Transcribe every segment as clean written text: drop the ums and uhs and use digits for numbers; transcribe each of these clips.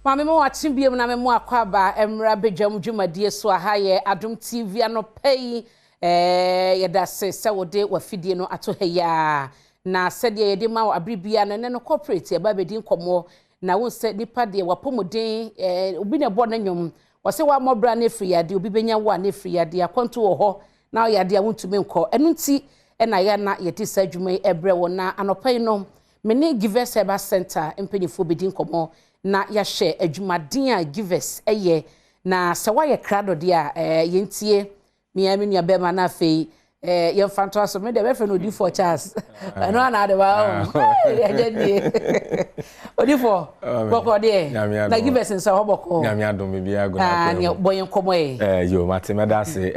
Mame mo watching biem na me mo akwaba emra bedwam dwumadie so aha ye Adom TV anopei yeda se wode wafidie no ato heya na sede yede ma abribia no ne corporate ba bedin komo na won se nipa de wapomuden obi ne bo na nwom wose wa mobra na free ade obi benya wa na free ade akonto wo ho na yade awuntumi nko enu nti na ya na yeti sa dwuma ebre wona anopei no mene Givers Herbal Center empenifo bedin komo na ya share adwumaden a Givers eye na se wa ye krado de a yentie miami nua be ma na fei ye fanto aso me de be fe no di for Charles no na de ba ageni odifo boko de na Givers nsa ho boko nyame adom bia go na ko boyen komo yo matemeda se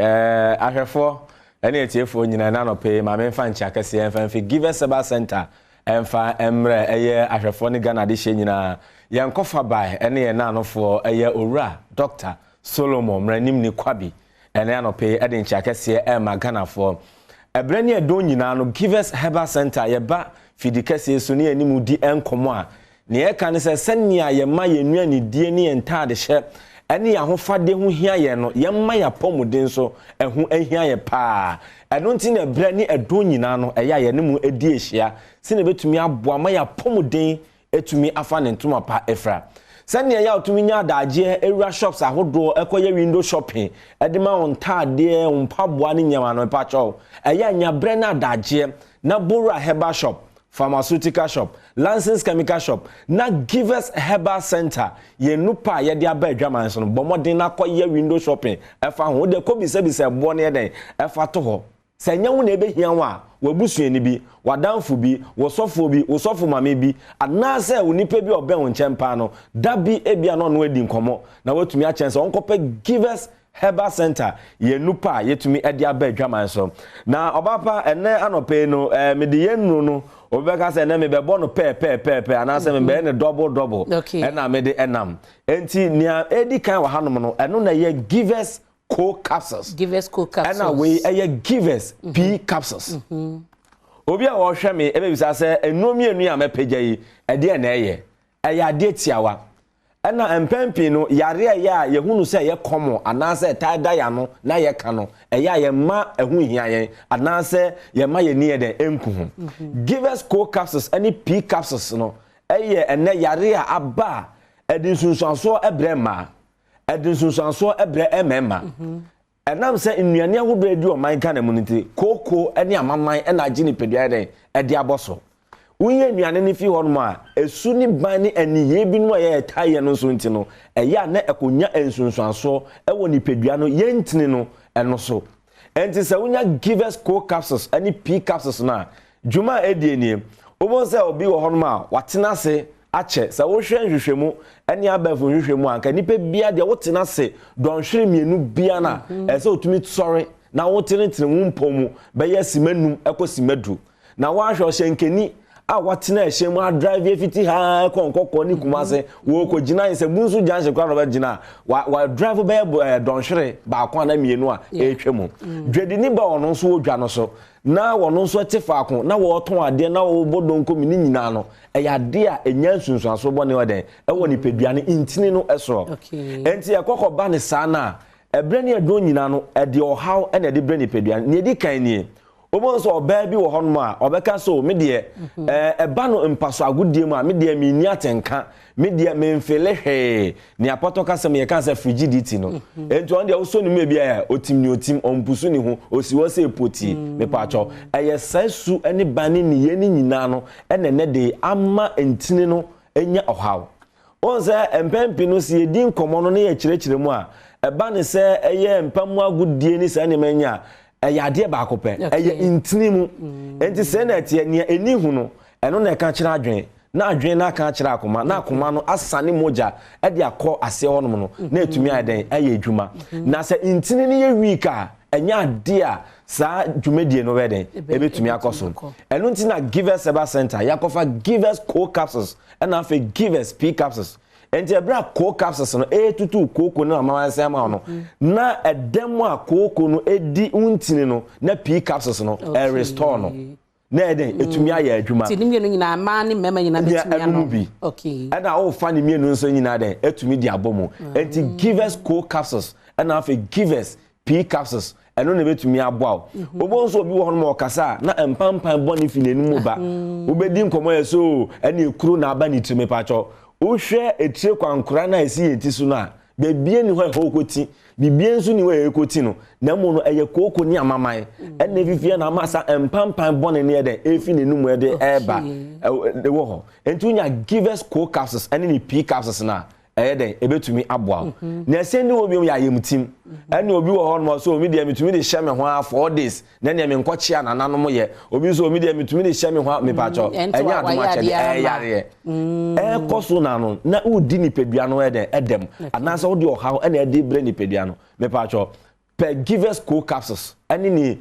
ahwefo ene etiefo nyina na no pe ma me fa ncha kase en fa Givers Herbal Center emfa emre eye ahwefo ne Ghana de hye nyina yankofa bai ene ye na anofo eye owura Dr. Solomon mranim ni kwabi ene anope ede ncha kase ma Ghana fo ebrani edo nyina no Givers Herbal Center ye ba fidi kase so ne animu di enkomo a ne ye kan se senia ye ma ye nua ni die ne enta de hye ene ya hofade hu hia ye no ye ma ya pomuden so ehu ahia ye pa eno nti na ebrani edo nyina no eya ye ne mu edi ehia sine betumi aboa ma ya pomuden etumi afa ne ntoma pa efra sane ya otumi nya adaje ewura shops ahodo ekoye window shopping edema on tade mpaboa ne nyama no pa cho eya nya bre na adaje na Bora Herbal Shop, Pharmaceutical Shop, Lansing's Chemical Shop, na Givers Herbal Center ye nupa ye de aba adwaman so no bomodin na koye window shopping efa ho de ko bi se bo ne den efa to ho senya wo na ebe hia wa wabusuani bi wadamfo bi wosofo bi wosofo mame bi anase onipa bi obe won chempa no dabi ebia no no edi nkomo na watumi a chance onkope Givers Herbal Center ye nupa yetumi edi aba adwaman so na obapa ene anope no me de yennu no obeka se na me be bo no pe anase me be ne double ena me de enam enti nia edi kan wa hanom no eno na ye Givers capsules. Givers capsules. And away a Givers P capsules. Obi a wo hwe me ebe bisa se enomi enu ya mepegai e de na eye. E ya de tiawa. Ana empempi no yare ya ye hunu se ye komo anase tada ya no na ye ka no e ya ye ma ehu hia ye anase ye ma ye ni ye de enku hu. Givers capsules any P capsules no eye ene yare ya aba edin sunsanso ebrema edinsunsanso ebre emema enam se nnuane ahodo edi o man kana muniti koko ene amaman ena agini pedua den edi aboso unye nnuane ni fi hono a esu ni ban ni aniye bi no ye taye no so nti no eya na ekonya ensunsanso ewo ni pedua no ye ntini no eno so enti se unya Givers capsules ani P capsules na juma edie ni obo se obi wo hono a watena se ache sa wo hwe nhwehwemu ene abafu nhwehwemu anka nipa bia de wo tena se don hwere mienu bia na ese otumi tsore na wo tenetene wo mpomu be ya simanum ekosimadru na wo ahwe hyenkeni a watena ehyemu a drive efiti ha konkoko ni kumase wo kogina nse bunsu janse kwa no ba gina wa drive be don hwere ba kwa na mienu a etwemu dwedi ni ba ono so wo dwa no so na wono so tefaako na wo ton ade na wo bodonko mini nyina no eya de a enya nsunsuaso bone weden e woni peduane intini no eso enti ekokko ba ne sa na ebrani adon nyina no e de ohaw e na de brani peduane ne di kan ni obo so oba bi wo hono a obeka so me de eba no mpaso agodie mu a me de me ni atenka me de me mfele hwe ne apoto kasem ye kan se frigidity no enti on de wo so ni me bia otim ompusu ni ho osiwo se poti me pacho eye sasu ene bani ni ye ni nyina no ene ne de ama entini no enya ohaw onse empempi no se yedin komo no ne ye kirekire mu a eba ne se eye empamu agodie ni se ne manya eya de ba akopɛ eya intini mu enti se na tie ne eni hu no eno na ka kira adwen na adwen na ka kira akoma na akoma no asane moja e de akɔ ase ho no na etumi aden eya adwuma na se intini ne ye wika enya de a sa dwumadie no weden ebetumi akoso eno nti na Givers Herbal Center yakofa Givers capsules na afa Givers P capsules enti ebra capsules no tutu koko no amamanse ama no na edem a koko no edi untini no na P capsules no restore no na eden etumi aya adwuma ti ni mienu nyina ma ni mema nyina betumi ano okay and na o fa ni mienu nso nyina den etumi di abomu enti give us co capsules and na fe give us p capsules eno na betumi aboa obo nso obi wo hono okasa na empampan boni fi nenum ba obedi nkomo yeso ene ekuru na aba ni trime pacho wo hwe etire kwankora na esi yetisu na bebie ni ho ekoti bibie nso ni ho ekoti no na mu no eye koko ni amaman ene fifie na masa empampan boni ne de efi nenum e de eba de wo ho enti unya give us co capsules ene ni p capsules na den ebetumi aboa na sen ni obi ya yemtim ene obi wo ho no so omi de metumi de hye me ho 4 days na ne me nkwochia nananom ye obi so omi de metumi de hye me ho me pacho enya adomache de yare koso na no na udi ni pedua no edem anasa wo de ohaw ene ede bre ni pedua no me pacho per give us co capsules ene ni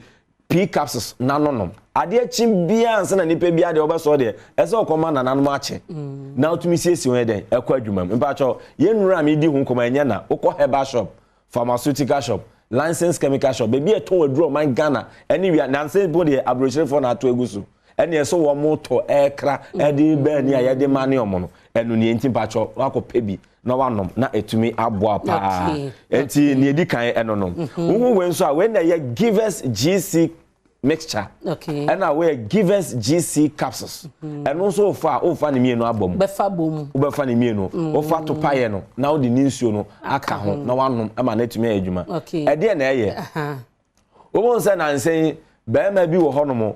p capsules nanonom ade chim bia ansa na nipa bia de obeso de ese okoma nananom ache na otumi siesi won den ekwa adwuma mpacho yenura me di hu koma enya na ukọ herbal shop pharmaceutical shop licensed chemical shop bebi eton waduro man Ghana anywhere nanse bo de abrochere for na ato egusu ene eso wo moto ekra ede ba ni ayede mane omo no enu ni enti mpacho wakopebi na wanom na etumi aboa pa enti ni edi kan enonom wo we nso a we na ye give us GC mixture and we give us GC capsules and also ofa ni mienu abom befa bom befa ni mienu ofa to paye no na odi ni nsuo no aka ho na wanom ama na etumi adwuma e de na eye wo nse na nsen be ma bi wo honom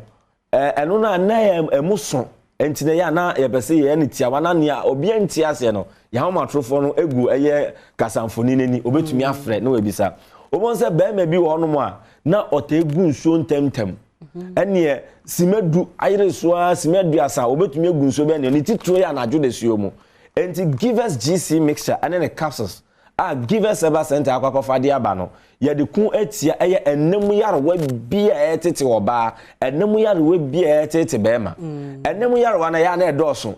eno na emuso entine ya na ye pese ye ni tiawa na ne obi anti ase no ya ho matrofo no egu eye kasamfoni nani obetumi afre na webisa wo nse be ma bi wo honom a na otegu nsuo ntemtem ene simedu ayresoa simedu asa obetumi egu nsuo be ne titro ya na adwo de suo mu enti give us GC mixture and the capsules give us Herbal center akwakofa de aba no ye de kun atia eye enemu yarewa bia etete oba enemu yarewa bia etete bema enemu yarewa na ya na edoso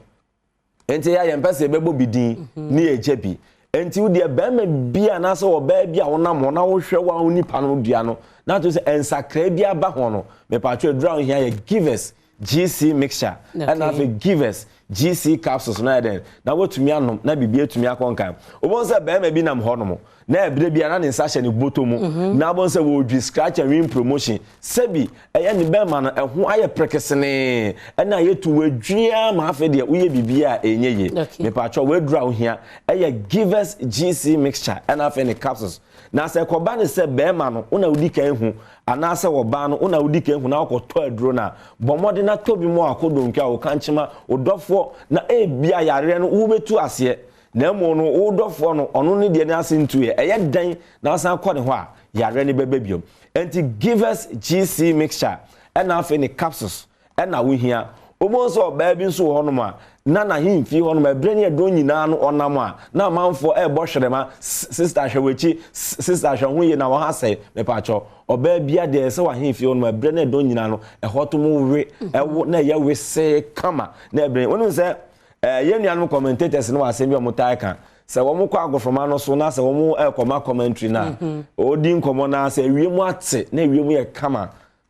enti ya yempese bebo bidin ni ejebi enti wudi bema bia na so oba bia wonam na wo hwe wa nipa no dua no na to se ensakra bia ba ho no me patro drown here ye give us GC mixture and have give us GC capsules na den na wotumi anom na bibie tumi akonkan obonse be ma bi nam ho no na ebre bia na ne nsa hye ne botomu na bonse wo dwi scratch and win promotion sebi eye ne be ma no eho aye prekesene na yetu wadwia ma afa de uye bibia enyeye me patro we draw hia eye give us GC mixture and have any capsules na se koba ne se be ma no una udi kan hu anase wo ba no una udi kan hu na akoto aduro na bomode na tobi mo akodonkwa wo kanchima odofo na bia yare no wo betu ase na mo no wo dofo no ono ne de na ase ntuye eye dan na asan kɔ ne ho a yare ne beba biom enti give us GC mixture and afa ni capsules and na wo hia omonso ba bi nso ho no ma na himfi ho no ma bre ne do nyina no onam a na manfo bo hwerema sister hwechi sister hwe ye na wo ha sai me pacho oba bia de se wa himfi ho no ma bre ne do nyina no hoto mo we ewo na ye we se kama na bre wonu se ye nuanu commentators no asem bi o mutaika se wo mo kwa agofroma no so na se wo mo ekoma commentary na odi nkomo na se wiemu ate na wiemu ye kama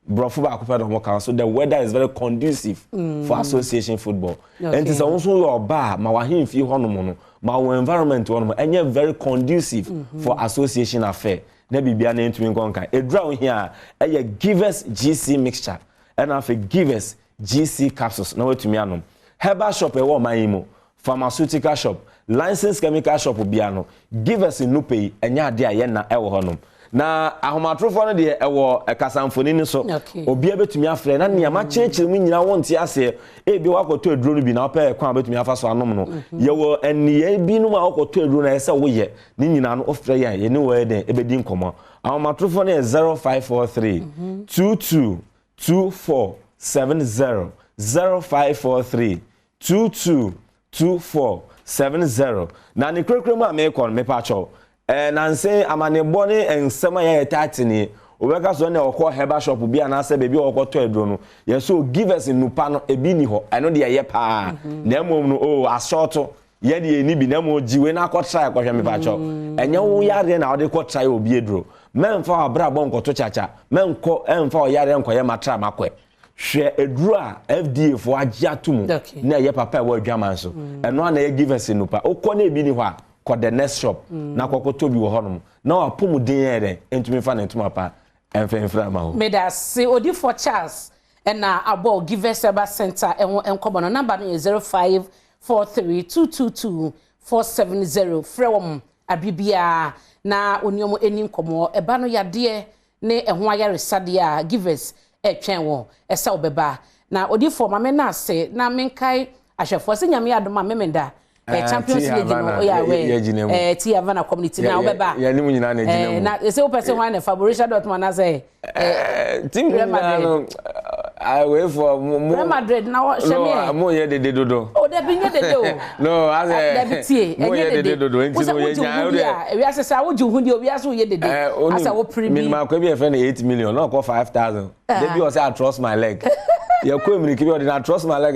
brofo ba akopɛ do council the weather is very conducive for association football and it's also your bar ma wa himfi honom no ma wo environment honom enye very conducive for association affair na bibia na ntumi nkonkan edura wo hia eye give us GC mixture and afa give us GC capsules na watumi anom Herbal shop e wo manimo pharmaceutical shop licensed chemical shop bia no give us nupe enye ade aye na e wo honom na ahomatrofo no de ewo kasamfoni ni so obi abetumi afre na ne ma chechire mu nyina wonte ase bi wakoto aduro no bi na opa kwa abetumi afa so anom no yewo eniye bi no ma wakoto aduro na ese wo ye ni nyina no ofre ye ne wo den ebedi nkomo ahomatrofo no 0543 222470 0543 222470 na ne krekremu a me kon me pa cho na nse amane bone ensema ya tatini obeka so na okọ Herbal shop bia na ase bebi okoto aduro no yeso give us nupa no ebi ni ho eno de ye pa na mom no asorto ye de eni bi na mo jiwe na akotrai kwahwe me pacho enye wo yare na ode kotrai obi eduro memfa abra bon koto chacha menko emfa o yare enko ye matra makwe hwe eduru a FDA fo agye atum na ye papa e wo adwaman so eno na ye give us nupa okọ na ebi ni ho a ko the next shop na kokoto bi wo honom na wapom den ere entumi fa na entuma pa enfenfra ma ho me da se odi for Charles na abo give us Herbal Center enkobo no number no 0543222470 from abibia na oniomo enim komo eba no yade ne ehho ayaresade a give us etwen wo esa obeba na odi for mame na ase na menkai ahwefo se nyame adom a memenda Champions League no ya we ti Havana community na obeba ya ni munyina na ejine na ese o person wan na Borussia Dortmund na say team no I wait for Real Madrid na sheme no mo ye dede dodo o de bi nye dede o no as de bi tie mo ye dede dodo enti no ye nya o de we asese a wo ju hu de obi aso ye dede asa wo premium minimum ko bi e fe na 8 million no ko 5,000 they be o say I trust my leg ya ko emi ki bi I trust my leg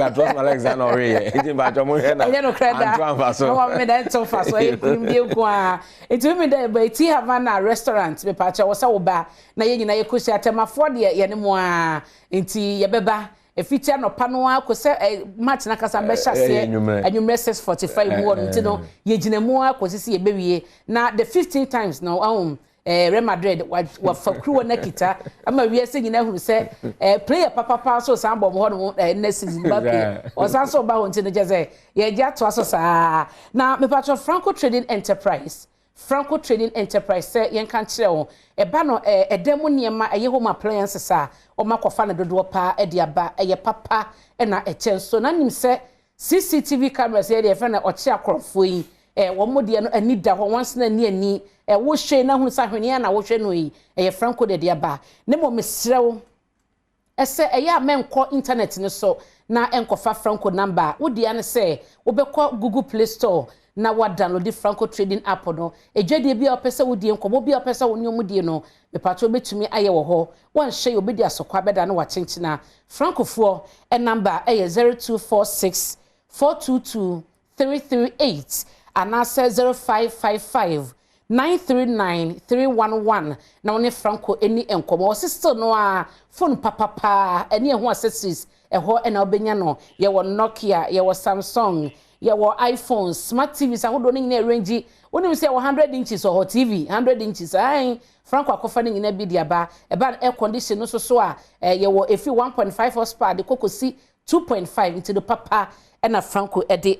say no re ye enti ba jo mo he na no faso no me da to faso e premium ko a enti me da ba ti Havana restaurant me pa cha wo sa wo ba na ye nyina ye kosi atemafo de ye ne mo a enti ye beba efitia no pano akose match na kasa be hyase anwumre 6:45 mu ntino no ye ginemu akosisi ye bewie na the 15 times no Real Madrid wa fakruwa na kita ama wie se nyina hunu se player papa so sambo mo hono next season Mbappe o san so ba ho ntino jeze ye gya to aso saa na me patro Franco Trading Enterprise se yen kan kire wo eba no edemu niema eye home appliances a o makofa na dodo pa e dia ba eye papa e na echen so na nim se CCTV cameras e dia fe na oche akrofo yi wo modie no ani da ho once na ani wo hwe na hu sa hwene na wo hwe no yi eye Franco de dia ba ne mo mesre wo ese eye amenko internet ni so na enkofa Franco number wo dia ne se wo bekọ Google Play Store na wa download the Franco Trading app no ejwade bia opese wo die nkomo bia opese wo nyomu die no me pato betumi aye wo ho wan hye obedi asokwa beda na wa chenchina Franco fo number 0246 422 338 anase 0555 939 311 na one Franco eni enkomo o sister no a phone papa eni eho accessories eho na obenya no ye wo Nokia ye wo Samsung ye wo iPhones smart TVs ahodo ni na range woni say 100 inches or TV 100 inches ai Franco akofa ni na bi dia ba eba air condition no so a ye wo efi 1.5 horsepower de kokosi 2.5 into the papa na Franco e de